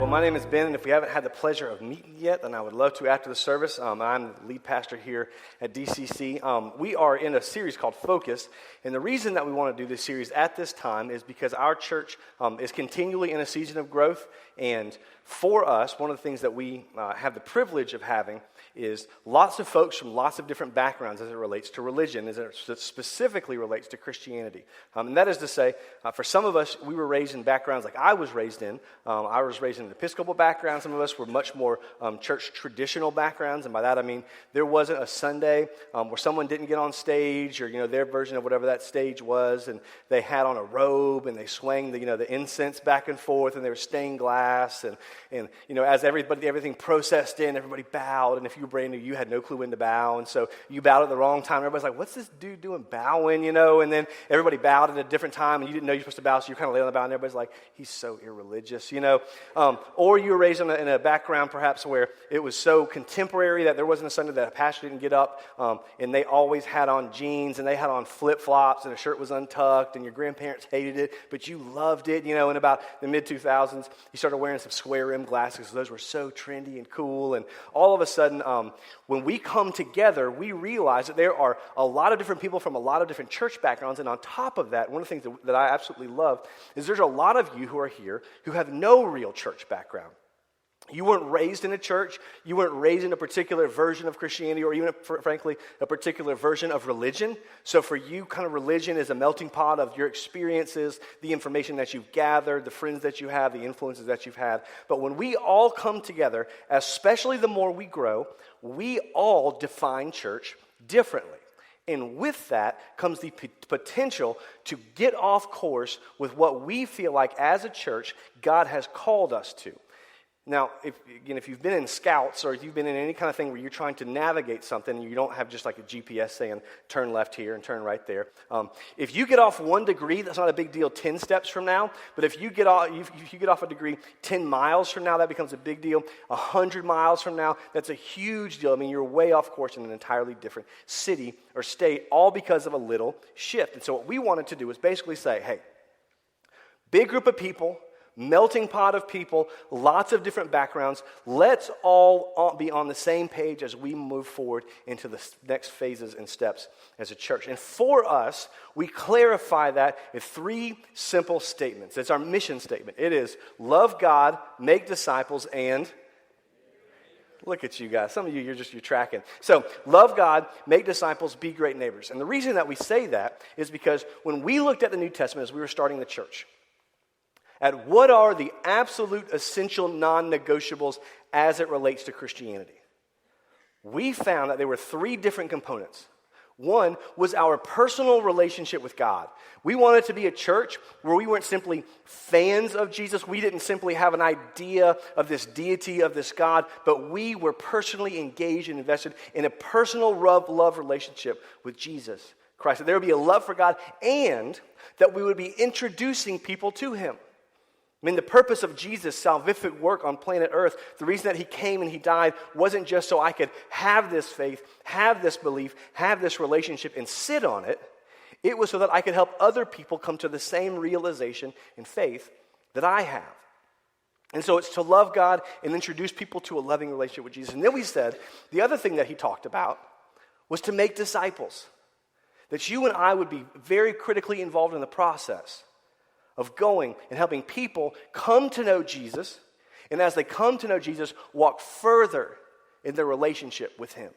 Well, my name is Ben, and if we haven't had the pleasure of meeting yet, then I would love to after the service. I'm the lead pastor here at DCC. We are in a series called Focus, and the reason that we want to do this series at this time is because our church is continually in a season of growth, and for us, one of the things that we have the privilege of having is lots of folks from lots of different backgrounds as it relates to religion, as it specifically relates to Christianity. And that is to say, for some of us, we were raised in backgrounds like I was raised in. I was raised in an Episcopal background. Some of us were much more church traditional backgrounds, and by that I mean there wasn't a Sunday where someone didn't get on stage, or their version of whatever that stage was, and they had on a robe and they swang the incense back and forth, and they were stained glass, and as everything processed in, everybody bowed, and if you were brand new, you had no clue when to bow, and so you bowed at the wrong time. Everybody's like, "What's this dude doing bowing?" And then everybody bowed at a different time, and you didn't know you were supposed to bow, so you kind of lay on the bow, and everybody's like, "He's so irreligious," Or you were raised in a background perhaps where it was so contemporary that there wasn't a Sunday that a pastor didn't get up, and they always had on jeans, and they had on flip-flops, and a shirt was untucked, and your grandparents hated it, but you loved it. In about the mid-2000s, you started wearing some square rim glasses. Those were so trendy and cool, and all of a sudden, when we come together, we realize that there are a lot of different people from a lot of different church backgrounds, and on top of that, one of the things that I absolutely love is there's a lot of you who are here who have no real church background. You weren't raised in a church, you weren't raised in a particular version of Christianity, or even, frankly, a particular version of religion. So for you, kind of religion is a melting pot of your experiences, the information that you've gathered, the friends that you have, the influences that you've had. But when we all come together, especially the more we grow, we all define church differently. And with that comes the potential to get off course with what we feel like as a church God has called us to. Now, if you've been in Scouts, or if you've been in any kind of thing where you're trying to navigate something, and you don't have just like a GPS saying turn left here and turn right there. If you get off 1 degree, that's not a big deal 10 steps from now. But if you get off a degree 10 miles from now, that becomes a big deal. 100 miles from now, that's a huge deal. I mean, you're way off course in an entirely different city or state, all because of a little shift. And so what we wanted to do was basically say, hey, big group of people, melting pot of people, lots of different backgrounds. Let's all be on the same page as we move forward into the next phases and steps as a church. And for us, we clarify that with 3 simple statements. It's our mission statement. It is love God, make disciples, and look at you guys. Some of you, you're tracking. So, love God, make disciples, be great neighbors. And the reason that we say that is because when we looked at the New Testament as we were starting the church, at what are the absolute essential non-negotiables as it relates to Christianity, we found that there were 3 different components. One was our personal relationship with God. We wanted to be a church where we weren't simply fans of Jesus. We didn't simply have an idea of this deity, of this God, but we were personally engaged and invested in a personal love relationship with Jesus Christ. That there would be a love for God, and that we would be introducing people to Him. I mean, the purpose of Jesus' salvific work on planet Earth, the reason that He came and He died wasn't just so I could have this faith, have this belief, have this relationship and sit on it. It was so that I could help other people come to the same realization and faith that I have. And so it's to love God and introduce people to a loving relationship with Jesus. And then we said the other thing that He talked about was to make disciples. That you and I would be very critically involved in the process of going and helping people come to know Jesus, and as they come to know Jesus, walk further in their relationship with Him.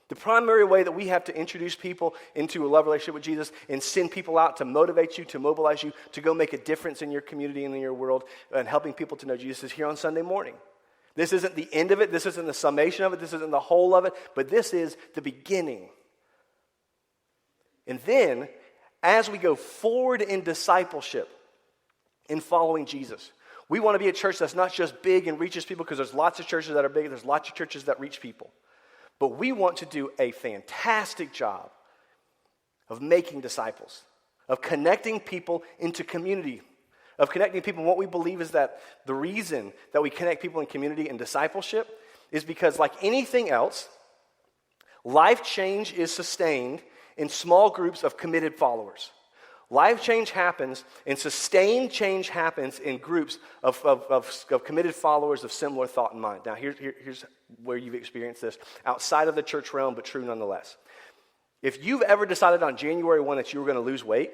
The primary way that we have to introduce people into a love relationship with Jesus and send people out to motivate you, to mobilize you, to go make a difference in your community and in your world, and helping people to know Jesus is here on Sunday morning. This isn't the end of it. This isn't the summation of it. This isn't the whole of it. But this is the beginning. And then, as we go forward in discipleship, in following Jesus, we want to be a church that's not just big and reaches people, because there's lots of churches that are big, there's lots of churches that reach people. But we want to do a fantastic job of making disciples, of connecting people into community, of connecting people. And what we believe is that the reason that we connect people in community and discipleship is because, like anything else, life change is sustained in small groups of committed followers. Life change happens and sustained change happens in groups of committed followers of similar thought and mind. Now, here's where you've experienced this outside of the church realm, but true nonetheless. If you've ever decided on January 1 that you were going to lose weight,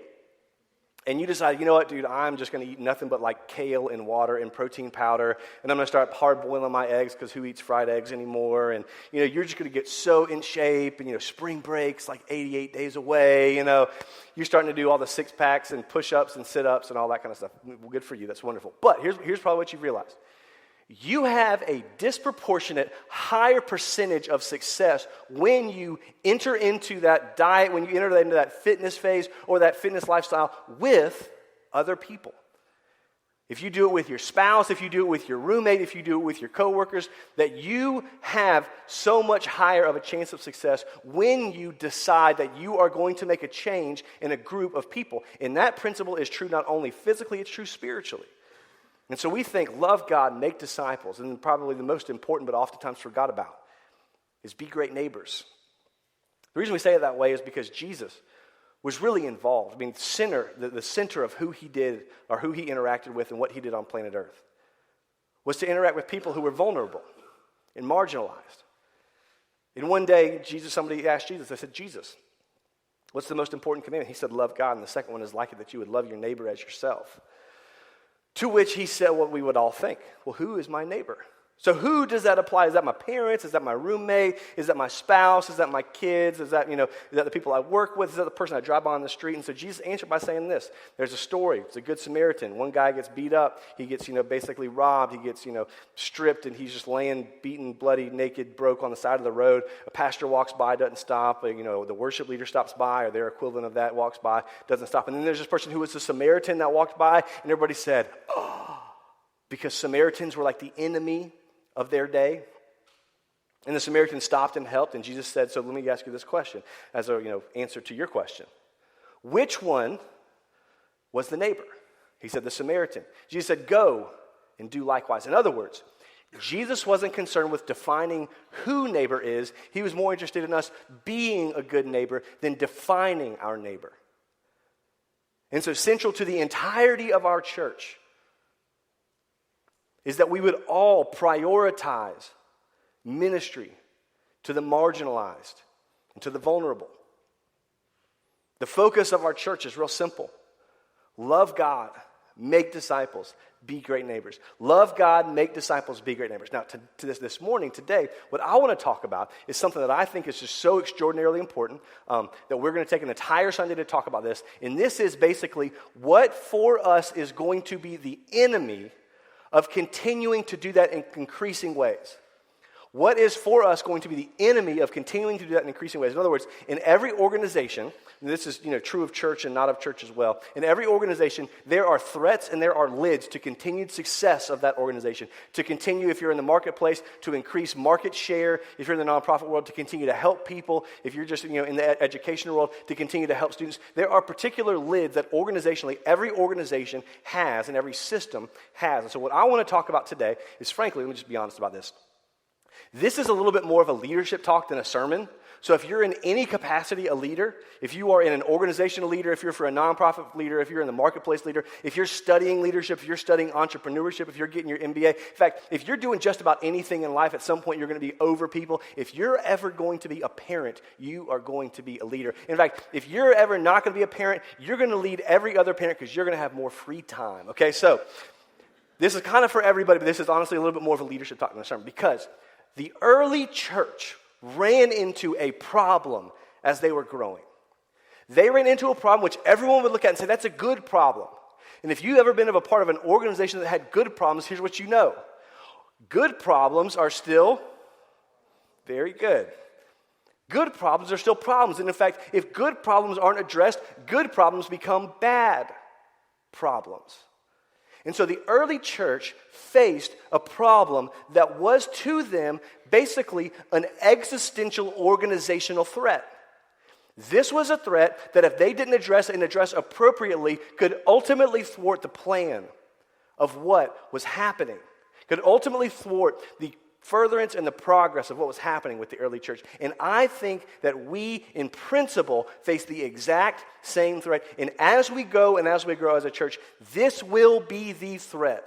and you decide, you know what, dude, I'm just going to eat nothing but like kale and water and protein powder, and I'm going to start hard boiling my eggs because who eats fried eggs anymore? And, you're just going to get so in shape, and, spring break's like 88 days away, You're starting to do all the six packs and push-ups and sit-ups and all that kind of stuff. Well, good for you. That's wonderful. But here's probably what you've realized. You have a disproportionate higher percentage of success when you enter into that diet, when you enter into that fitness phase or that fitness lifestyle with other people. If you do it with your spouse, if you do it with your roommate, if you do it with your coworkers, that you have so much higher of a chance of success when you decide that you are going to make a change in a group of people. And that principle is true not only physically, it's true spiritually. And so we think, love God, make disciples, and probably the most important but oftentimes forgot about is be great neighbors. The reason we say it that way is because Jesus was really involved. I mean, the center of who he did or who he interacted with and what he did on planet Earth was to interact with people who were vulnerable and marginalized. And one day, somebody asked Jesus, they said, Jesus, what's the most important commandment? He said, love God, and the second one is like it, that you would love your neighbor as yourself. To which he said what we would all think. Well, who is my neighbor? So who does that apply? Is that my parents? Is that my roommate? Is that my spouse? Is that my kids? Is that, is that the people I work with? Is that the person I drive by on the street? And so Jesus answered by saying this. There's a story. It's a Good Samaritan. One guy gets beat up. He gets, basically robbed. He gets, stripped, and he's just laying beaten, bloody, naked, broke on the side of the road. A pastor walks by, doesn't stop. The worship leader stops by, or their equivalent of that walks by, doesn't stop. And then there's this person who was a Samaritan that walked by, and everybody said, oh, because Samaritans were like the enemy of their day. And the Samaritan stopped and helped, and Jesus said, so let me ask you this question as a answer to your question. Which one was the neighbor? He said the Samaritan. Jesus said, go and do likewise. In other words, Jesus wasn't concerned with defining who neighbor is. He was more interested in us being a good neighbor than defining our neighbor. And so central to the entirety of our church is that we would all prioritize ministry to the marginalized and to the vulnerable. The focus of our church is real simple. Love God, make disciples, be great neighbors. Love God, make disciples, be great neighbors. Now, to this morning, today, what I want to talk about is something that I think is just so extraordinarily important that we're going to take an entire Sunday to talk about this. And this is basically what for us is going to be the enemy of continuing to do that in increasing ways. What is for us going to be the enemy of continuing to do that in increasing ways? In other words, in every organization, and this is true of church and not of church as well, in every organization, there are threats and there are lids to continued success of that organization. To continue, if you're in the marketplace, to increase market share. If you're in the nonprofit world, to continue to help people. If you're just in the educational world, to continue to help students. There are particular lids that organizationally every organization has and every system has. And so what I want to talk about today is, frankly, let me just be honest about this. This is a little bit more of a leadership talk than a sermon. So if you're in any capacity a leader, if you are in an organization a leader, if you're for a nonprofit leader, if you're in the marketplace leader, if you're studying leadership, if you're studying entrepreneurship, if you're getting your MBA, in fact, if you're doing just about anything in life, at some point you're going to be over people. If you're ever going to be a parent, you are going to be a leader. In fact, if you're ever not going to be a parent, you're going to lead every other parent because you're going to have more free time. Okay, so this is kind of for everybody, but this is honestly a little bit more of a leadership talk than a sermon because the early church ran into a problem as they were growing. They ran into a problem which everyone would look at and say, that's a good problem. And if you've ever been a part of an organization that had good problems, here's what you know. Good problems are still very good. Good problems are still problems. And in fact, if good problems aren't addressed, good problems become bad problems. And so the early church faced a problem that was to them basically an existential organizational threat. This was a threat that if they didn't address it and address appropriately could ultimately thwart the plan of what was happening, could ultimately thwart the furtherance and the progress of what was happening with the early church. And I think that we, in principle, face the exact same threat. And as we go and as we grow as a church, this will be the threat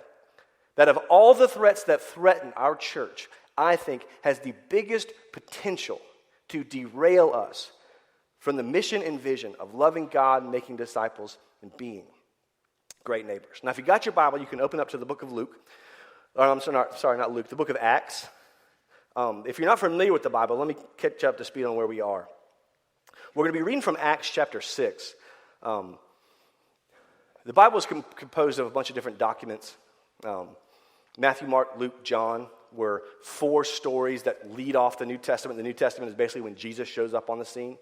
that of all the threats that threaten our church, I think has the biggest potential to derail us from the mission and vision of loving God, making disciples, and being great neighbors. Now, if you got your Bible, you can open up to the book of Luke. Not Luke, the book of Acts. If you're not familiar with the Bible, let me catch up to speed on where we are. We're going to be reading from Acts chapter 6. The Bible is composed of a bunch of different documents. Matthew, Mark, Luke, John were 4 stories that lead off the New Testament. The New Testament is basically when Jesus shows up on the scene.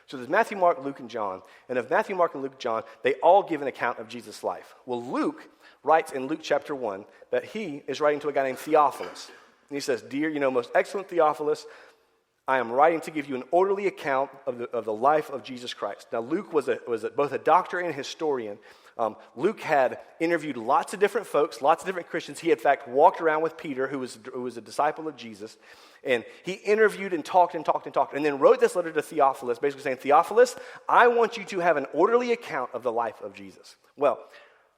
So there's Matthew, Mark, Luke, and John. And of Matthew, Mark, and Luke, John, they all give an account of Jesus' life. Well, Luke writes in Luke chapter 1 that he is writing to a guy named Theophilus. And he says, "Dear, most excellent Theophilus, I am writing to give you an orderly account of the life of Jesus Christ." Now, Luke was both a doctor and a historian. Luke had interviewed lots of different folks, lots of different Christians. He, in fact, walked around with Peter, who was a disciple of Jesus. And he interviewed and talked and then wrote this letter to Theophilus, basically saying, "Theophilus, I want you to have an orderly account of the life of Jesus." Well,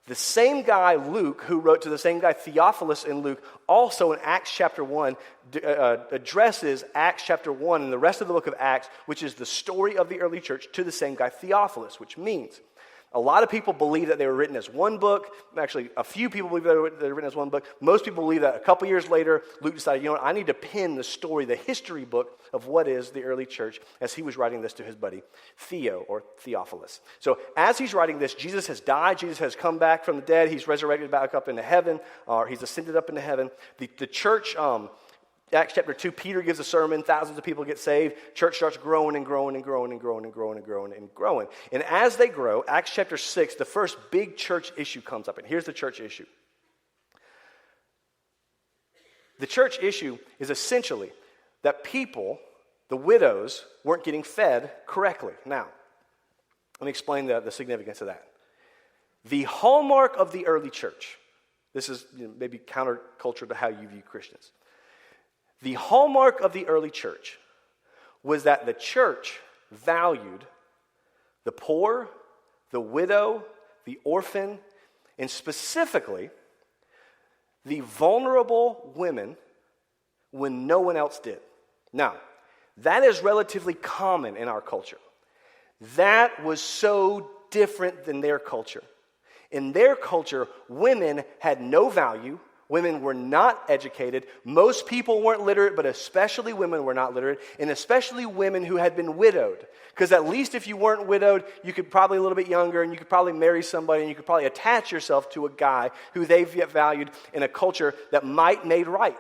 the same guy, Luke, who wrote to the same guy, Theophilus in Luke, also in Acts chapter 1, addresses Acts chapter 1 and the rest of the book of Acts, which is the story of the early church, to the same guy, Theophilus, which means a lot of people believe that they were written as one book. Actually, a few people believe they were written as one book. Most people believe that a couple years later, Luke decided, I need to pen the story, the history book of what is the early church, as he was writing this to his buddy Theo, or Theophilus. So as he's writing this, Jesus has died. Jesus has come back from the dead. He's resurrected back up into heaven, or he's ascended up into heaven. The church, Acts chapter 2, Peter gives a sermon, thousands of people get saved, church starts growing and growing and growing and growing and growing and growing and growing. And as they grow, Acts chapter 6, the first big church issue comes up. And here's the church issue. The church issue is essentially that people, the widows, weren't getting fed correctly. Now, let me explain the significance of that. The hallmark of the early church, this is maybe counterculture to how you view Christians. The hallmark of the early church was that the church valued the poor, the widow, the orphan, and specifically the vulnerable women when no one else did. Now, that is relatively common in our culture. That was so different than their culture. In their culture, women had no value. Women were not educated. Most people weren't literate, but especially women were not literate, and especially women who had been widowed. Because at least if you weren't widowed, you could probably a little bit younger, and you could probably marry somebody, and you could probably attach yourself to a guy who they valued in a culture that might made right.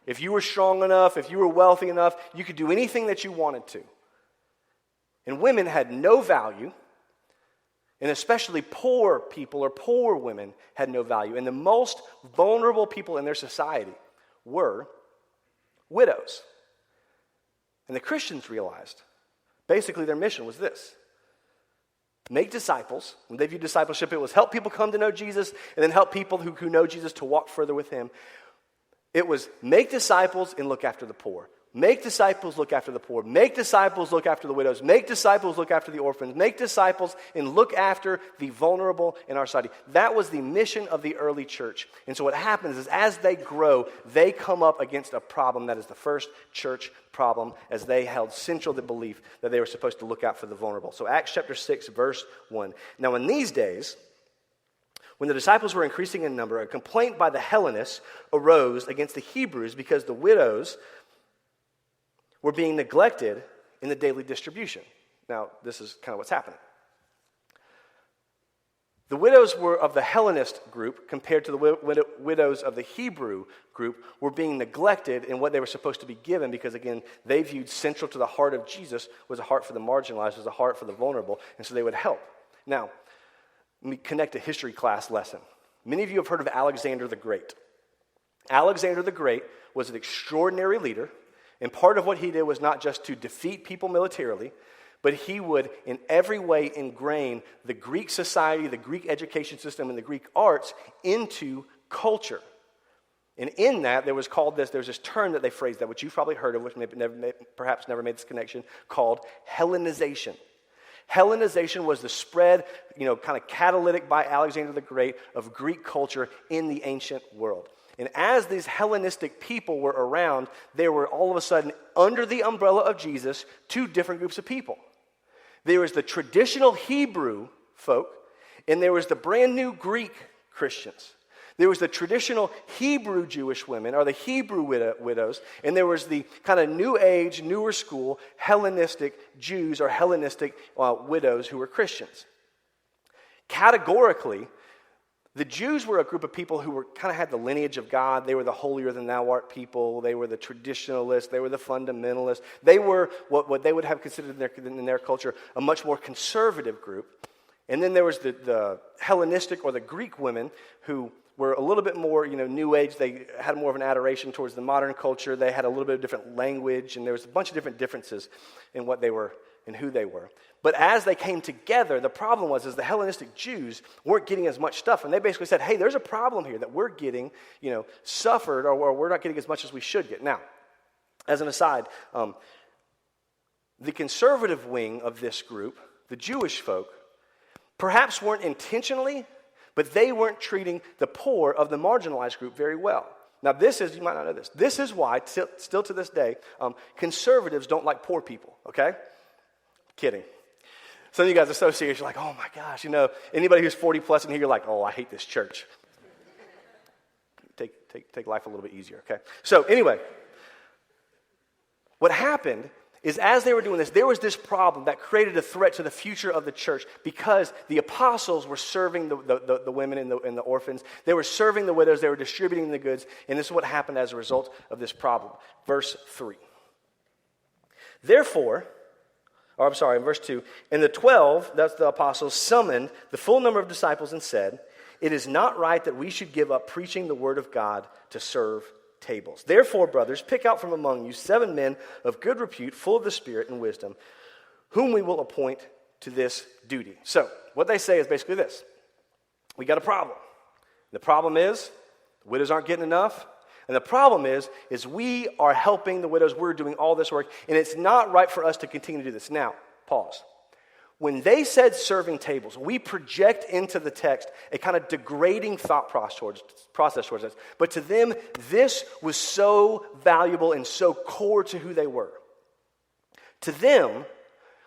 If you were strong enough, if you were wealthy enough, you could do anything that you wanted to. And women had no value. And especially poor people or poor women had no value. And the most vulnerable people in their society were widows. And the Christians realized, basically their mission was this: make disciples. When they viewed discipleship, it was help people come to know Jesus, and then help people who know Jesus to walk further with him. It was make disciples and look after the poor. Make disciples, look after the poor. Make disciples, look after the widows. Make disciples, look after the orphans. Make disciples and look after the vulnerable in our society. That was the mission of the early church. And so what happens is as they grow, they come up against a problem that is the first church problem, as they held central the belief that they were supposed to look out for the vulnerable. So Acts chapter 6, verse 1. Now in these days, when the disciples were increasing in number, a complaint by the Hellenists arose against the Hebrews because the widows were being neglected in the daily distribution. Now, this is kind of what's happening. The widows were of the Hellenist group compared to the widows of the Hebrew group were being neglected in what they were supposed to be given because, again, they viewed central to the heart of Jesus was a heart for the marginalized, was a heart for the vulnerable, and so they would help. Now, let me connect a history class lesson. Many of you have heard of Alexander the Great. Alexander the Great was an extraordinary leader. And part of what he did was not just to defeat people militarily, but he would in every way ingrain the Greek society, the Greek education system, and the Greek arts into culture. And in that, there was this term that they phrased that, which you've probably heard of, which perhaps never made this connection, called Hellenization. Hellenization was the spread, kind of catalytic by Alexander the Great of Greek culture in the ancient world. And as these Hellenistic people were around, there were all of a sudden, under the umbrella of Jesus, two different groups of people. There was the traditional Hebrew folk, and there was the brand new Greek Christians. There was the traditional Hebrew Jewish women, or the Hebrew widows, and there was the kind of new age, newer school Hellenistic Jews or Hellenistic widows who were Christians. Categorically, the Jews were a group of people who kind of had the lineage of God. They were the holier than thou art people. They were the traditionalists. They were the fundamentalists. They were what they would have considered in their culture a much more conservative group. And then there was the Hellenistic or the Greek women who were a little bit more, new age. They had more of an adoration towards the modern culture. They had a little bit of different language, and there was a bunch of different differences in what they were and who they were. But as they came together, the problem was the Hellenistic Jews weren't getting as much stuff, and they basically said, hey, there's a problem here that we're getting, suffered, or we're not getting as much as we should get. Now, as an aside, the conservative wing of this group, the Jewish folk, perhaps weren't intentionally, but they weren't treating the poor of the marginalized group very well. Now, you might not know this, this is why, still to this day, conservatives don't like poor people, okay? Kidding. Some of you guys associate, you're like, oh my gosh, anybody who's 40 plus in here, you're like, oh, I hate this church. Take life a little bit easier, okay? So anyway, what happened is as they were doing this, there was this problem that created a threat to the future of the church because the apostles were serving the women and the orphans. They were serving the widows. They were distributing the goods. And this is what happened as a result of this problem. Verse 3. In verse 2, and the 12, that's the apostles, summoned the full number of disciples and said, it is not right that we should give up preaching the word of God to serve tables. Therefore, brothers, pick out from among you 7 men of good repute, full of the Spirit and wisdom, whom we will appoint to this duty. So, what they say is basically this. We got a problem. The problem is, the widows aren't getting enough. And the problem is we are helping the widows. We're doing all this work. And it's not right for us to continue to do this. Now, pause. When they said serving tables, we project into the text a kind of degrading thought process towards us. But to them, this was so valuable and so core to who they were. To them,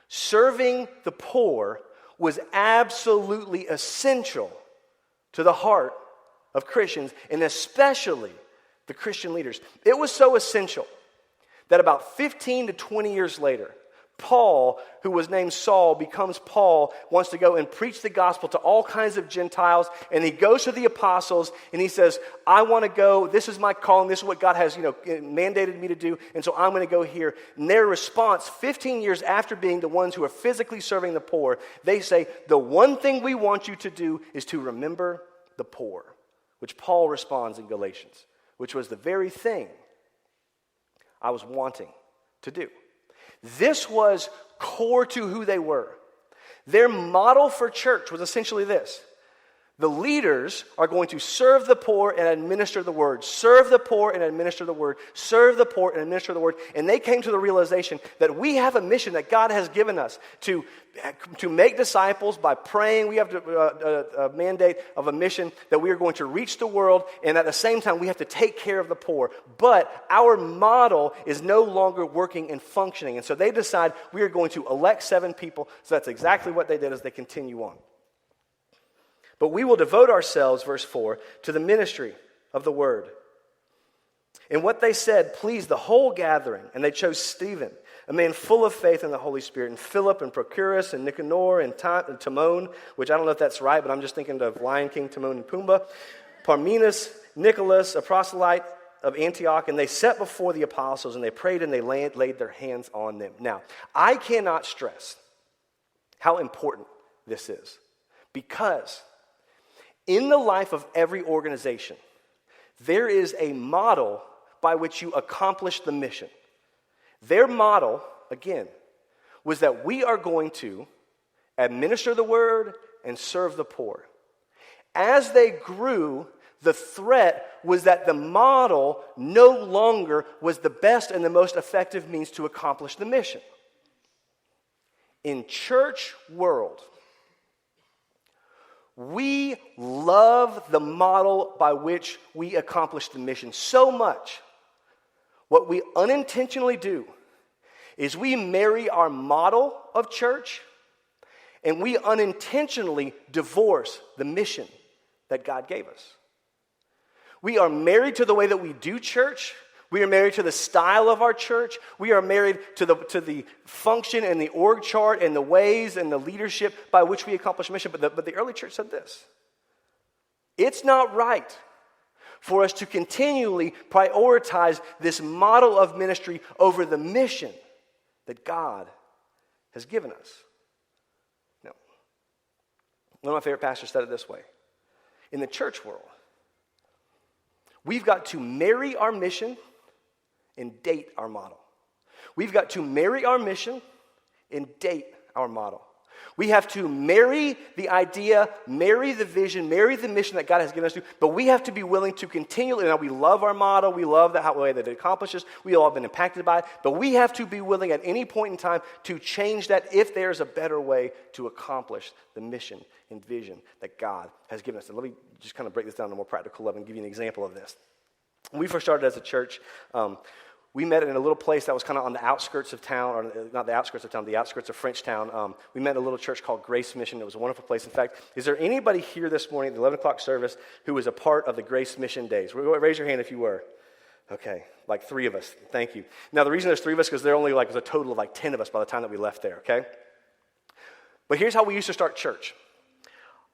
serving the poor was absolutely essential to the heart of Christians, and especially the Christian leaders. It was so essential that about 15 to 20 years later, Paul, who was named Saul, becomes Paul, wants to go and preach the gospel to all kinds of Gentiles, and he goes to the apostles, and he says, I want to go, this is my calling, this is what God has, mandated me to do, and so I'm going to go here. And their response, 15 years after being the ones who are physically serving the poor, they say, the one thing we want you to do is to remember the poor, which Paul responds in Galatians, which was the very thing I was wanting to do. This was core to who they were. Their model for church was essentially this. The leaders are going to serve the poor and administer the word. Serve the poor and administer the word. Serve the poor and administer the word. And they came to the realization that we have a mission that God has given us to make disciples by praying. We have a mandate of a mission that we are going to reach the world, and at the same time we have to take care of the poor. But our model is no longer working and functioning. And so they decide we are going to elect 7 people. So that's exactly what they did as they continue on. But we will devote ourselves, verse 4, to the ministry of the word. And what they said pleased the whole gathering, and they chose Stephen, a man full of faith in the Holy Spirit, and Philip and Prochorus and Nicanor and Timon, which I don't know if that's right, but I'm just thinking of Lion King, Timon and Pumbaa, Parmenas, Nicholas, a proselyte of Antioch, and they set before the apostles, and they prayed, and they laid their hands on them. Now, I cannot stress how important this is, because in the life of every organization, there is a model by which you accomplish the mission. Their model, again, was that we are going to administer the word and serve the poor. As they grew, The threat was that the model no longer was the best and the most effective means to accomplish the mission. In church world, we love the model by which we accomplish the mission so much. What we unintentionally do is we marry our model of church and we unintentionally divorce the mission that God gave us. We are married to the way that we do church. We are married to the style of our church. We are married to the function and the org chart and the ways and the leadership by which we accomplish mission. But the early church said this: it's not right for us to continually prioritize this model of ministry over the mission that God has given us. Now, one of my favorite pastors said it this way: in the church world, we've got to marry our mission and date our model. We've got to marry our mission and date our model. We have to marry the idea, marry the vision, marry the mission that God has given us to, but we have to be willing to continually, now we love our model, we love the way that it accomplishes, we all have been impacted by it, but we have to be willing at any point in time to change that if there's a better way to accomplish the mission and vision that God has given us. And let me just kind of break this down to a more practical level and give you an example of this. When we first started as a church, we met in a little place that was kind of on the outskirts of town, or not the outskirts of town, the outskirts of Frenchtown. We met in a little church called Grace Mission. It was a wonderful place. In fact, is there anybody here this morning at the 11 o'clock service who was a part of the Grace Mission days? Raise your hand if you were. Okay, like 3 of us. Thank you. Now, the reason there's 3 of us is because there only was a total of like 10 of us by the time that we left there, okay? But here's how we used to start church.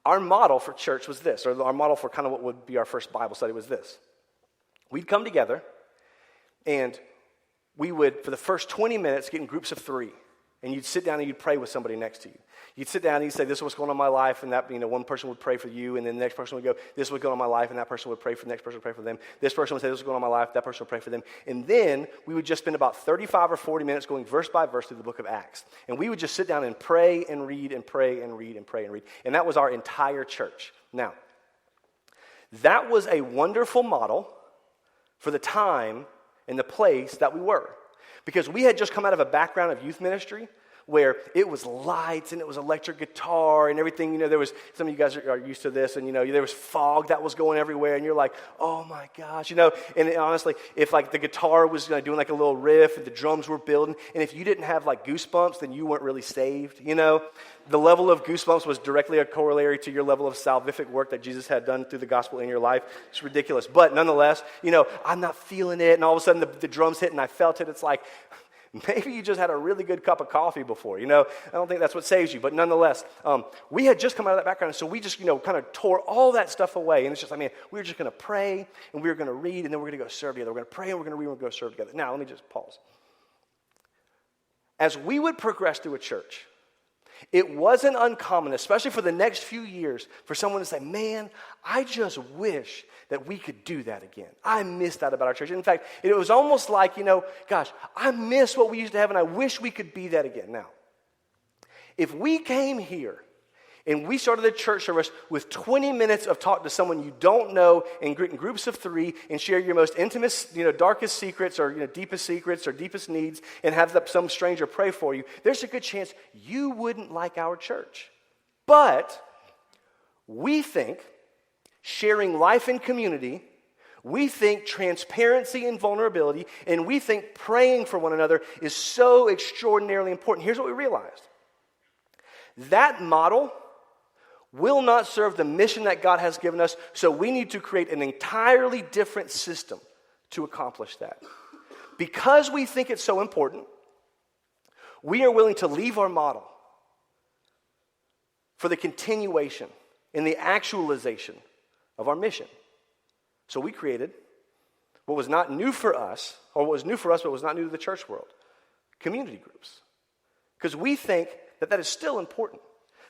Our model for church was this, or our model for kind of what would be our first Bible study was this. We'd come together, and we would, for the first 20 minutes, get in groups of 3. And you'd sit down and you'd pray with somebody next to you. You'd sit down and you'd say, this is what's going on in my life, and that, one person would pray for you, and then the next person would go, this is what's going on in my life, and that person would pray for the next person would pray for them. This person would say, this is going on in my life, that person would pray for them. And then we would just spend about 35 or 40 minutes going verse by verse through the book of Acts. And we would just sit down and pray and read and pray and read and pray and read. And that was our entire church. Now, that was a wonderful model for the time and the place that we were. Because we had just come out of a background of youth ministry where it was lights and it was electric guitar and everything. There was, some of you guys are used to this, and there was fog that was going everywhere, and you're like, oh my gosh, and honestly, if like the guitar was doing like a little riff and the drums were building, and if you didn't have like goosebumps, then you weren't really saved, The level of goosebumps was directly a corollary to your level of salvific work that Jesus had done through the gospel in your life. It's ridiculous. But nonetheless, I'm not feeling it, and all of a sudden the drums hit and I felt it. It's like, maybe you just had a really good cup of coffee before, I don't think that's what saves you. But nonetheless, we had just come out of that background, so we just, kind of tore all that stuff away. And it's just like, man, we were just going to pray, and we were going to read, and then we're going to go serve together. We're going to pray, and we're going to read, and we're going to go serve together. Now, let me just pause. As we would progress through a church, it wasn't uncommon, especially for the next few years, for someone to say, man, I just wish that we could do that again. I miss that about our church. In fact, it was almost like, gosh, I miss what we used to have, and I wish we could be that again. Now, if we came here and we started the church service with 20 minutes of talk to someone you don't know in groups of 3 and share your most intimate, darkest secrets or deepest secrets or deepest needs and have some stranger pray for you, there's a good chance you wouldn't like our church. But we think sharing life and community, we think transparency and vulnerability, and we think praying for one another is so extraordinarily important. Here's what we realized. That model will not serve the mission that God has given us, so we need to create an entirely different system to accomplish that. Because we think it's so important, we are willing to leave our model for the continuation and the actualization of our mission. So we created what was not new for us, or what was new for us but was not new to the church world, community groups. Because we think that is still important,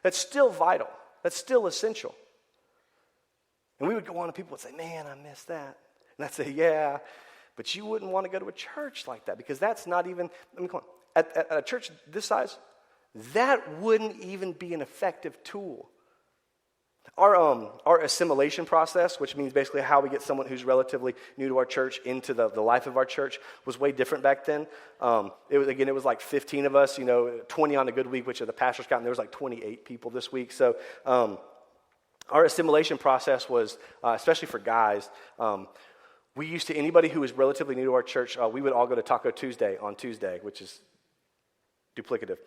that's still vital, that's still essential. And we would go on and people would say, man, I miss that. And I'd say, yeah, but you wouldn't want to go to a church like that because that's not even, come on, at a church this size, that wouldn't even be an effective tool. Our assimilation process, which means basically how we get someone who's relatively new to our church into the life of our church, was way different back then. It was like 15 of us, 20 on a good week, which are the pastor's count, and there was like 28 people this week. So our assimilation process was, especially for guys, we used to, anybody who was relatively new to our church, we would all go to Taco Tuesday on Tuesday, which is duplicative.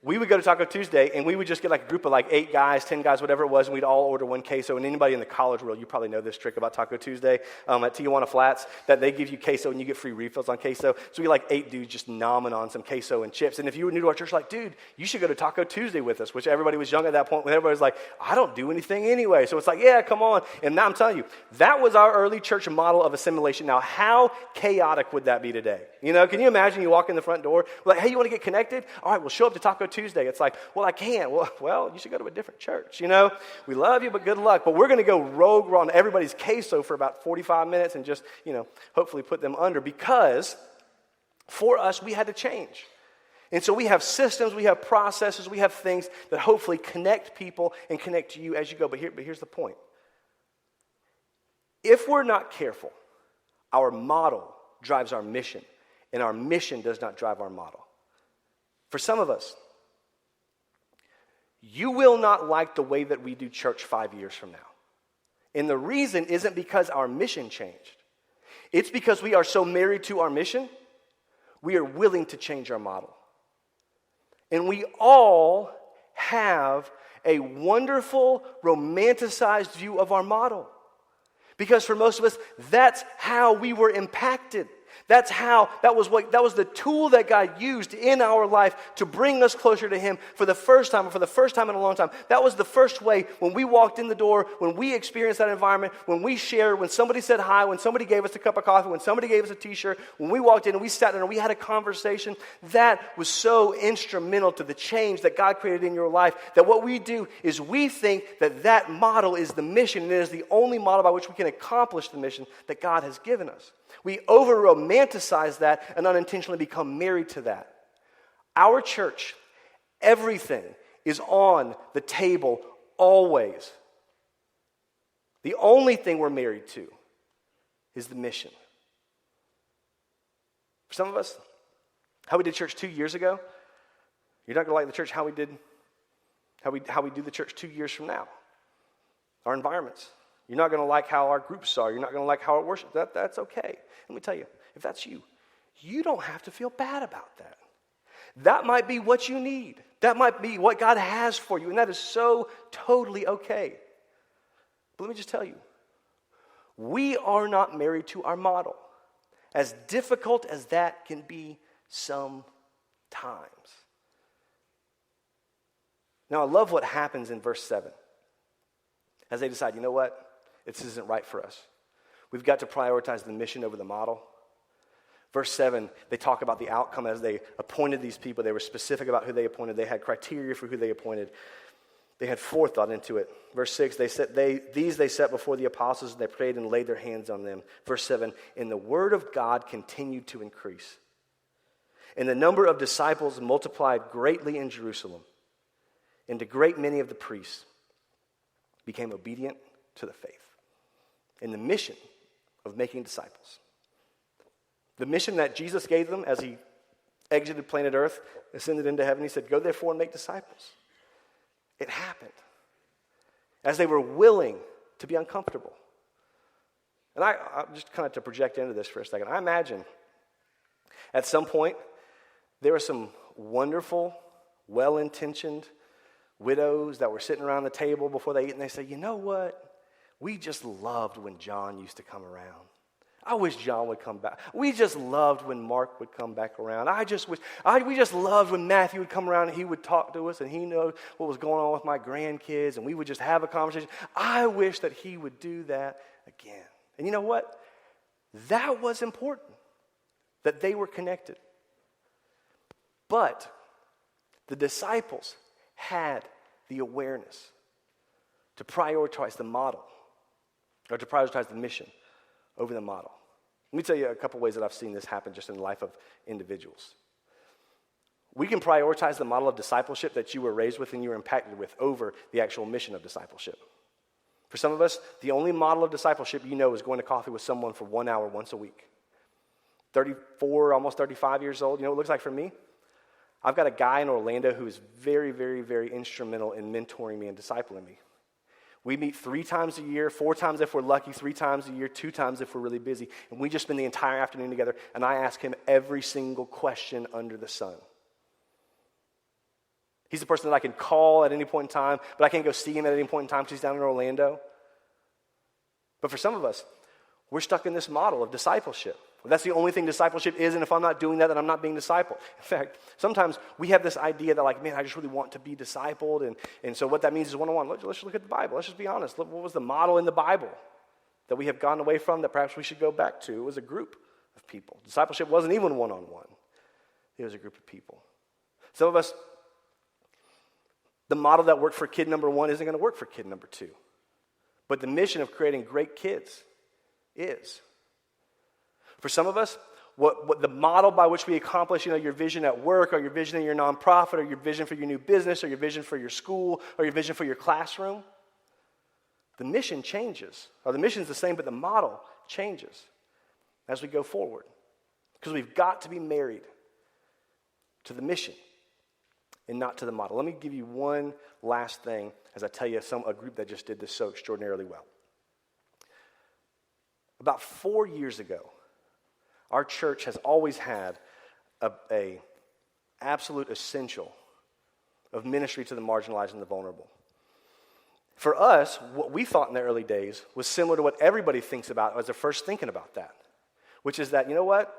We would go to Taco Tuesday, and we would just get like a group of like 8 guys, 10 guys, whatever it was, and we'd all order one queso. And anybody in the college world, you probably know this trick about Taco Tuesday at Tijuana Flats, that they give you queso and you get free refills on queso. So we like 8 dudes just nomming on some queso and chips. And if you were new to our church, like, dude, you should go to Taco Tuesday with us, which everybody was young at that point when everybody was like, I don't do anything anyway. So it's like, yeah, come on. And now I'm telling you, that was our early church model of assimilation. Now, how chaotic would that be today? Can you imagine you walk in the front door, like, hey, you want to get connected? All right, we'll show up to Taco Tuesday. It's like, well, I can't. Well, you should go to a different church, We love you, but good luck. But we're going to go rogue on everybody's queso for about 45 minutes and just, hopefully put them under, because for us, we had to change. And so we have systems, we have processes, we have things that hopefully connect people and connect you as you go. But here's the point. If we're not careful, our model drives our mission, and our mission does not drive our model. For some of us, you will not like the way that we do church 5 years from now. And the reason isn't because our mission changed. It's because we are so married to our mission, we are willing to change our model. And we all have a wonderful, romanticized view of our model. Because for most of us, that's how we were impacted. That was the tool that God used in our life to bring us closer to Him for the first time in a long time. That was the first way when we walked in the door, when we experienced that environment, when we shared, when somebody said hi, when somebody gave us a cup of coffee, when somebody gave us a t-shirt, when we walked in and we sat there and we had a conversation. That was so instrumental to the change that God created in your life, that what we do is we think that model is the mission, and it is the only model by which we can accomplish the mission that God has given us. We over-romanticize that and unintentionally become married to that. Our church, everything is on the table always. The only thing we're married to is the mission. For some of us, how we did church 2 years ago, you're not going to like the church how we do the church 2 years from now. Our environments. You're not going to like how our groups are. You're not going to like how it worships. That's okay. Let me tell you, if that's you, you don't have to feel bad about that. That might be what you need. That might be what God has for you, and that is so totally okay. But let me just tell you, we are not married to our model, as difficult as that can be sometimes. Now, I love what happens in verse 7. As they decide, you know what? This isn't right for us. We've got to prioritize the mission over the model. Verse 7, they talk about the outcome as they appointed these people. They were specific about who they appointed. They had criteria for who they appointed. They had forethought into it. Verse 6, they set before the apostles, and they prayed and laid their hands on them. Verse 7, and the word of God continued to increase. And the number of disciples multiplied greatly in Jerusalem. And a great many of the priests became obedient to the faith. And the mission of making disciples. The mission that Jesus gave them as He exited planet Earth, ascended into heaven. He said, go therefore and make disciples. It happened. As they were willing to be uncomfortable. And I just kind of to project into this for a second. I imagine at some point there were some wonderful, well-intentioned widows that were sitting around the table before they eat, and they say, you know what? We just loved when John used to come around. I wish John would come back. We just loved when Mark would come back around. We just loved when Matthew would come around and he would talk to us and he knew what was going on with my grandkids and we would just have a conversation. I wish that he would do that again. And you know what? That was important, that they were connected. But the disciples had the awareness to prioritize the model, or to prioritize the mission over the model. Let me tell you a couple ways that I've seen this happen just in the life of individuals. We can prioritize the model of discipleship that you were raised with and you were impacted with over the actual mission of discipleship. For some of us, the only model of discipleship you know is going to coffee with someone for 1 hour once a week. 34, almost 35 years old. You know what it looks like for me? I've got a guy in Orlando who is very, very, very instrumental in mentoring me and discipling me. We meet 3 times a year, 4 times if we're lucky, 3 times a year, 2 times if we're really busy. And we just spend the entire afternoon together, and I ask him every single question under the sun. He's the person that I can call at any point in time, but I can't go see him at any point in time because he's down in Orlando. But for some of us, we're stuck in this model of discipleship. Well, that's the only thing discipleship is, and if I'm not doing that, then I'm not being discipled. In fact, sometimes we have this idea that like, man, I just really want to be discipled, and so what that means is one-on-one. Let's look at the Bible. Let's just be honest. What was the model in the Bible that we have gone away from that perhaps we should go back to? It was a group of people. Discipleship wasn't even one-on-one. It was a group of people. Some of us, the model that worked for kid number 1 isn't going to work for kid number 2. But the mission of creating great kids is. For some of us, what the model by which we accomplish, your vision at work, or your vision in your nonprofit, or your vision for your new business, or your vision for your school, or your vision for your classroom, the mission changes. Or the mission's the same, but the model changes as we go forward. Because we've got to be married to the mission and not to the model. Let me give you one last thing as I tell you a group that just did this so extraordinarily well. About 4 years ago, our church has always had a absolute essential of ministry to the marginalized and the vulnerable. For us, what we thought in the early days was similar to what everybody thinks about as they're first thinking about that, which is that, you know what?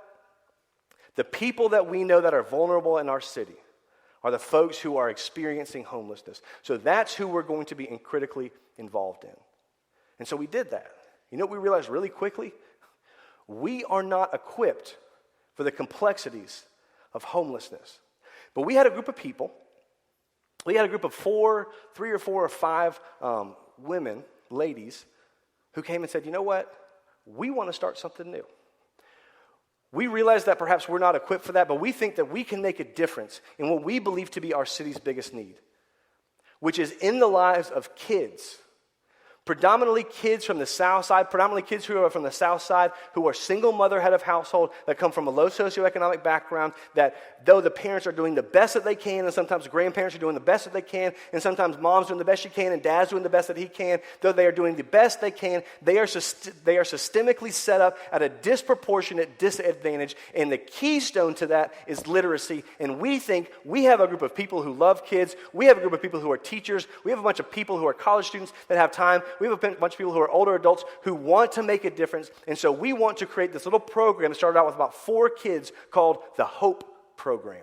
The people that we know that are vulnerable in our city are the folks who are experiencing homelessness. So that's who we're going to be critically involved in. And so we did that. You know what we realized really quickly? We are not equipped for the complexities of homelessness. But we had a group of people. We had a group of 3 or 4 or 5 women, ladies, who came and said, you know what? We want to start something new. We realize that perhaps we're not equipped for that, but we think that we can make a difference in what we believe to be our city's biggest need, which is in the lives of kids. Predominantly kids from the south side, predominantly kids who are from the south side, who are single mother head of household, that come from a low socioeconomic background, that though the parents are doing the best that they can, and sometimes grandparents are doing the best that they can, and sometimes mom's doing the best she can, and dad's doing the best that he can, though they are doing the best they can, they are systemically set up at a disproportionate disadvantage, and the keystone to that is literacy. And we think we have a group of people who love kids, we have a group of people who are teachers, we have a bunch of people who are college students that have time, we have a bunch of people who are older adults who want to make a difference. And so we want to create this little program that started out with about 4 kids called the Hope Program.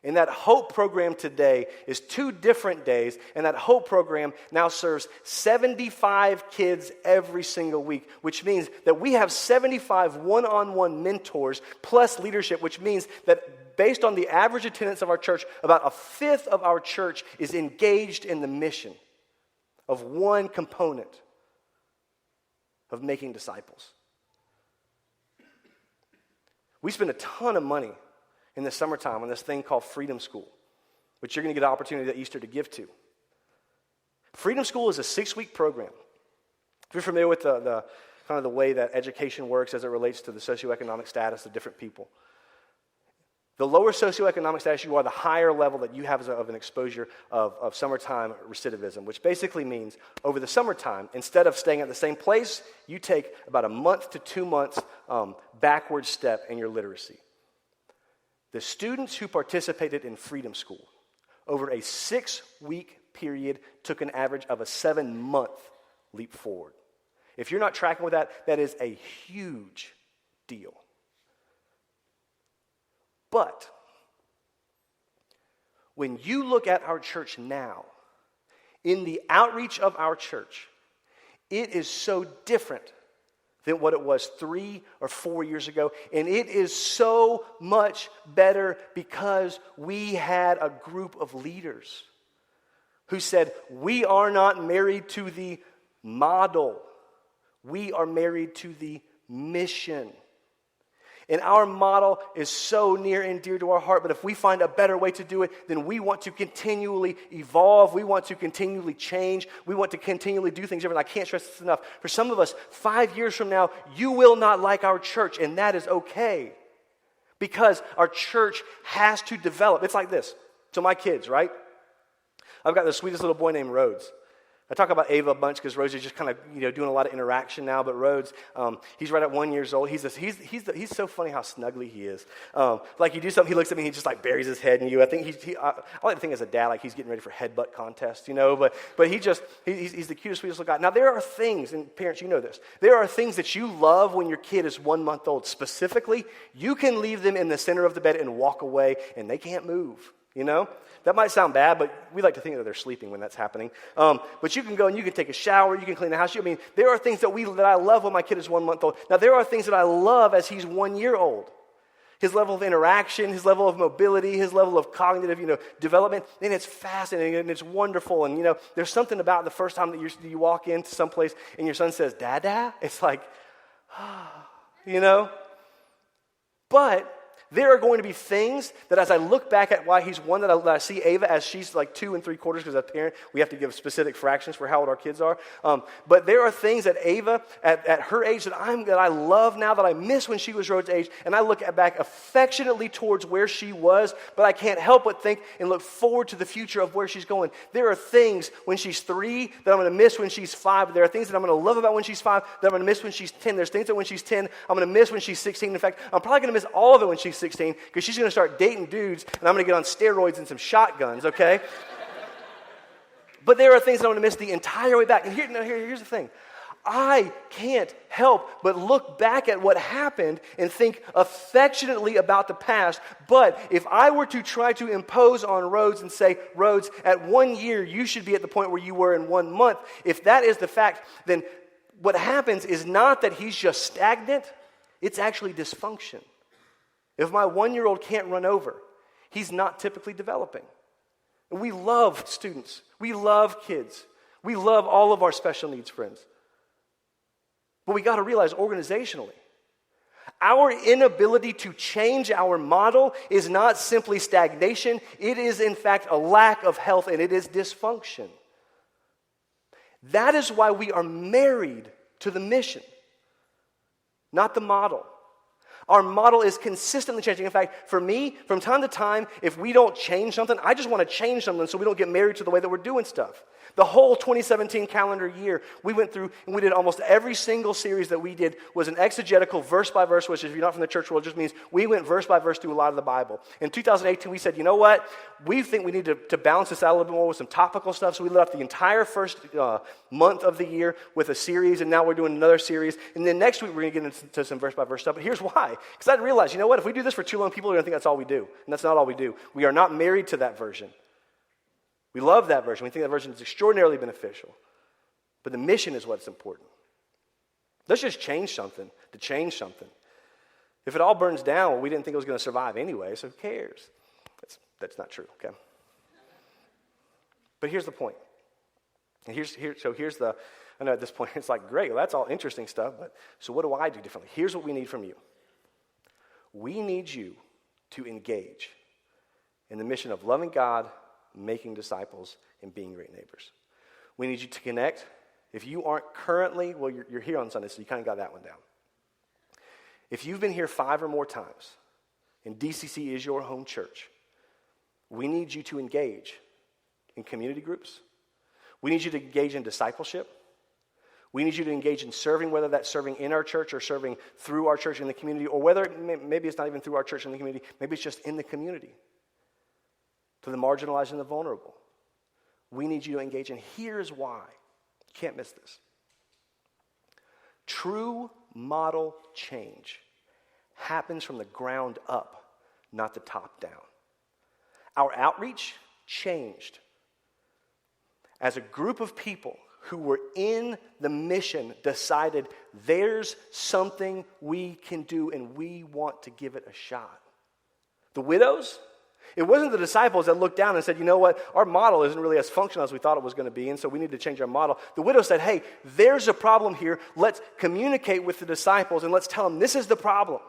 And that Hope Program today is 2 different days, and that Hope Program now serves 75 kids every single week, which means that we have 75 one-on-one mentors plus leadership, which means that based on the average attendance of our church, about 1/5 of our church is engaged in the mission of one component of making disciples. We spend a ton of money in the summertime on this thing called Freedom School, which you're going to get an opportunity at Easter to give to. Freedom School is a 6-week program. If you're familiar with the kind of the way that education works as it relates to the socioeconomic status of different people, the lower socioeconomic status you are, the higher level that you have of an exposure of summertime recidivism, which basically means over the summertime, instead of staying at the same place, you take about a month to 2 months backward step in your literacy. The students who participated in Freedom School over a 6-week period took an average of a 7-month leap forward. If you're not tracking with that, that is a huge deal. But when you look at our church now, in the outreach of our church, it is so different than what it was 3 or 4 years ago. And it is so much better because we had a group of leaders who said, we are not married to the model. We are married to the mission. And our model is so near and dear to our heart, but if we find a better way to do it, then we want to continually evolve. We want to continually change. We want to continually do things different. I can't stress this enough. For some of us, 5 years from now, you will not like our church, and that is okay. Because our church has to develop. It's like this. So my kids, right? I've got the sweetest little boy named Rhodes. I talk about Ava a bunch because Rhodes is just kind of doing a lot of interaction now. But Rhodes, he's right at 1 year old. He's so funny how snuggly he is. Like you do something, he looks at me, he just like buries his head in you. I think I like to think as a dad, like he's getting ready for headbutt contest, But he's the cutest, sweetest little guy. Now there are things, and parents, you know this. There are things that you love when your kid is 1 month old. Specifically, you can leave them in the center of the bed and walk away, and they can't move. That might sound bad, but we like to think that they're sleeping when that's happening. But you can go and you can take a shower, you can clean the house. There are things that I love when my kid is 1 month old. Now, there are things that I love as he's 1 year old. His level of interaction, his level of mobility, his level of cognitive, development, and it's fascinating and it's wonderful. And, there's something about the first time that you walk into someplace and your son says, Dada, it's like, But there are going to be things that as I look back at why he's one, that I see Ava as she's like 2 3/4, because as a parent, we have to give specific fractions for how old our kids are. But there are things that Ava, at her age, that I love now, that I miss when she was Rhodes' age, and I look back affectionately towards where she was, but I can't help but think and look forward to the future of where she's going. There are things when she's 3 that I'm going to miss when she's 5. There are things that I'm going to love about when she's 5 that I'm going to miss when she's 10. There's things that when she's 10, I'm going to miss when she's 16. In fact, I'm probably going to miss all of it when she's 16, because she's going to start dating dudes, and I'm going to get on steroids and some shotguns, okay? But there are things that I'm going to miss the entire way back. And here's the thing. I can't help but look back at what happened and think affectionately about the past. But if I were to try to impose on Rhodes and say, Rhodes, at 1 year, you should be at the point where you were in 1 month, if that is the fact, then what happens is not that he's just stagnant, it's actually dysfunction. If my 1 year old can't run over, he's not typically developing. And we love students. We love kids. We love all of our special needs friends. But we got to realize organizationally, our inability to change our model is not simply stagnation. It is, in fact, a lack of health, and it is dysfunction. That is why we are married to the mission, not the model. Our model is consistently changing. In fact, for me, from time to time, if we don't change something, I just want to change something so we don't get married to the way that we're doing stuff. The whole 2017 calendar year, we went through and we did almost every single series that we did was an exegetical verse by verse, which if you're not from the church world, just means we went verse by verse through a lot of the Bible. In 2018, we said, you know what? We think we need to balance this out a little bit more with some topical stuff. So we lit up the entire first month of the year with a series, and now we're doing another series. And then next week, we're going to get into some verse by verse stuff. But here's why. Because I realized, you know what? If we do this for too long, people are going to think that's all we do. And that's not all we do. We are not married to that version. We love that version. We think that version is extraordinarily beneficial. But the mission is what's important. Let's just change something to change something. If it all burns down, well, we didn't think it was going to survive anyway, so who cares? That's not true, okay? But here's the point. And here's the, I know at this point it's like, great, well, that's all interesting stuff, but so what do I do differently? Here's what we need from you. We need you to engage in the mission of loving God, making disciples, and being great neighbors. We need you to connect. If you aren't currently, well, you're here on Sunday, so you kind of got that one down. If you've been here 5 or more times, and DCC is your home church, we need you to engage in community groups. We need you to engage in discipleship. We need you to engage in serving, whether that's serving in our church or serving through our church in the community, or whether maybe it's not even through our church in the community, maybe it's just in the community. To the marginalized and the vulnerable. We need you to engage, and here's why. You can't miss this. True model change happens from the ground up, not the top down. Our outreach changed as a group of people who were in the mission decided there's something we can do and we want to give it a shot. The widows, it wasn't the disciples that looked down and said, you know what, our model isn't really as functional as we thought it was going to be, and so we need to change our model. The widow said, hey, there's a problem here. Let's communicate with the disciples and let's tell them this is the problem.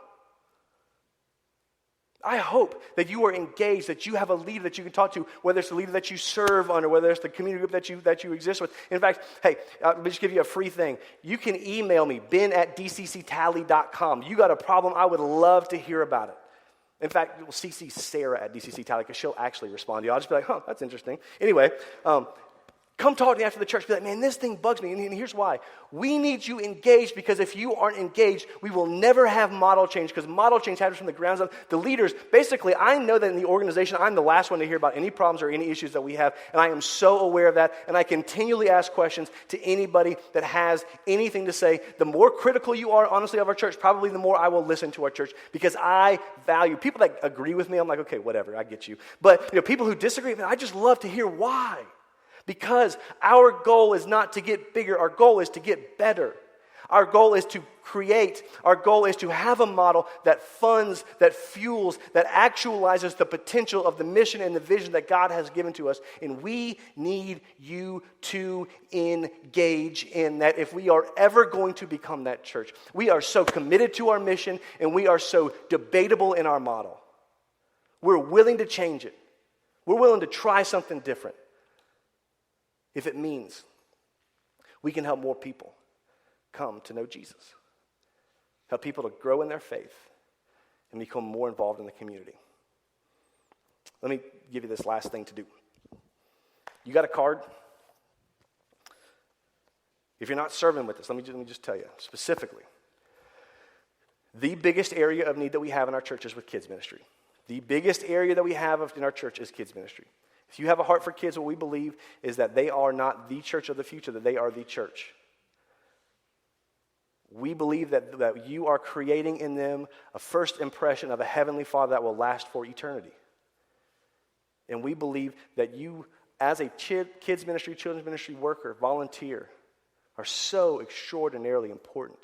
I hope that you are engaged, that you have a leader that you can talk to, whether it's the leader that you serve under, whether it's the community group that you exist with. In fact, hey, let me just give you a free thing. You can email me, ben@dcctally.com. You got a problem, I would love to hear about it. In fact, we'll CC Sarah at DCC Tally because she'll actually respond to you. I'll just be like, that's interesting. Anyway, come talk to me after the church. Be like, man, this thing bugs me. And here's why. We need you engaged because if you aren't engaged, we will never have model change because model change happens from the grounds up. The leaders, basically, I know that in the organization, I'm the last one to hear about any problems or any issues that we have. And I am so aware of that. And I continually ask questions to anybody that has anything to say. The more critical you are, honestly, of our church, probably the more I will listen to our church because I value people that agree with me. I'm like, okay, whatever, I get you. But people who disagree, man, I just love to hear why. Because our goal is not to get bigger. Our goal is to get better. Our goal is to create. Our goal is to have a model that funds, that fuels, that actualizes the potential of the mission and the vision that God has given to us. And we need you to engage in that if we are ever going to become that church. We are so committed to our mission and we are so debatable in our model. We're willing to change it. We're willing to try something different. If it means we can help more people come to know Jesus, help people to grow in their faith and become more involved in the community. Let me give you this last thing to do. You got a card? If you're not serving with us, let me just tell you specifically. The biggest area of need that we have in our church is with kids ministry. The biggest area that we have in our church is kids ministry. If you have a heart for kids, what we believe is that they are not the church of the future, that they are the church. We believe that you are creating in them a first impression of a heavenly Father that will last for eternity. And we believe that you, as a kids ministry, children's ministry worker, volunteer, are so extraordinarily important.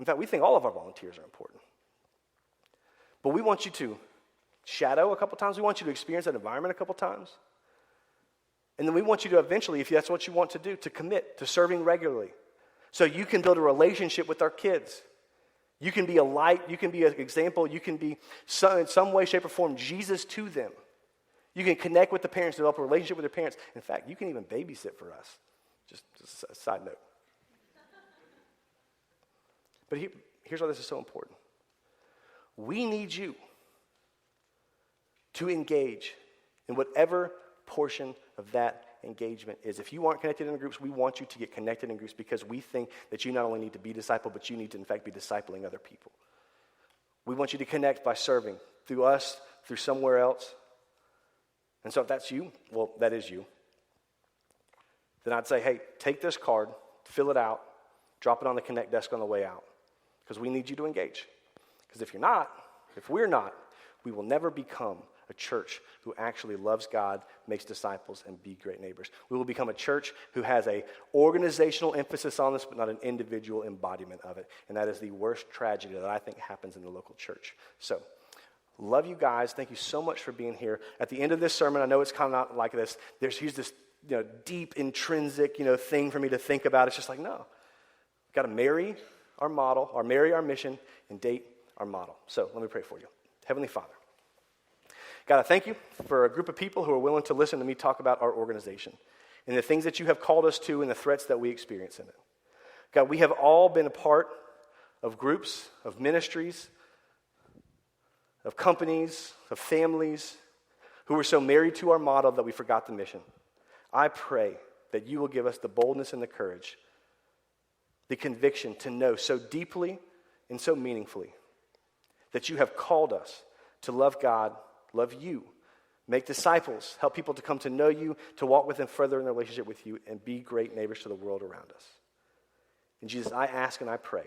In fact, we think all of our volunteers are important. But we want you to shadow a couple times. We want you to experience that environment a couple times. And then we want you to eventually, if that's what you want to do, to commit to serving regularly. So you can build a relationship with our kids. You can be a light. You can be an example. You can be, in some way, shape, or form, Jesus to them. You can connect with the parents, develop a relationship with their parents. In fact, you can even babysit for us. Just a side note. But here's why this is so important. We need you to engage in whatever portion of that engagement is. If you aren't connected in groups, we want you to get connected in groups because we think that you not only need to be discipled, but you need to, in fact, be discipling other people. We want you to connect by serving through us, through somewhere else. And so if that's you, well, that is you. Then I'd say, hey, take this card, fill it out, drop it on the Connect desk on the way out because we need you to engage. Because if we're not, we will never become a church who actually loves God, makes disciples, and be great neighbors. We will become a church who has an organizational emphasis on this, but not an individual embodiment of it. And that is the worst tragedy that I think happens in the local church. So, love you guys. Thank you so much for being here. At the end of this sermon, I know it's kind of not like this. Here's this deep, intrinsic thing for me to think about. It's just like, no. We've got to marry our model, or marry our mission, and date our model. So, let me pray for you. Heavenly Father, God, I thank you for a group of people who are willing to listen to me talk about our organization and the things that you have called us to and the threats that we experience in it. God, we have all been a part of groups, of ministries, of companies, of families who were so married to our model that we forgot the mission. I pray that you will give us the boldness and the courage, the conviction to know so deeply and so meaningfully that you have called us to love God, love you, make disciples, help people to come to know you, to walk with them further in their relationship with you, and be great neighbors to the world around us. And Jesus, I ask and I pray,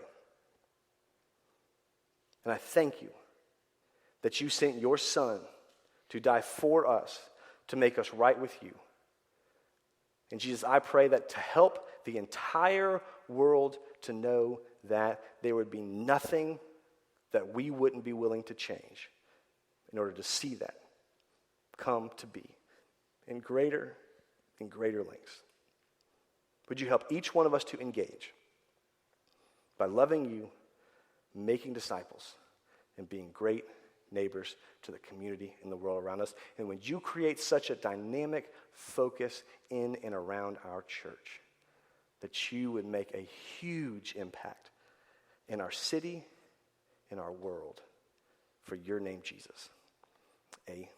and I thank you that you sent your Son to die for us, to make us right with you. And Jesus, I pray that to help the entire world to know that there would be nothing that we wouldn't be willing to change in order to see that come to be in greater and greater lengths. Would you help each one of us to engage by loving you, making disciples, and being great neighbors to the community and the world around us. And when you create such a dynamic focus in and around our church, that you would make a huge impact in our city, in our world, for your name, Jesus. Amen.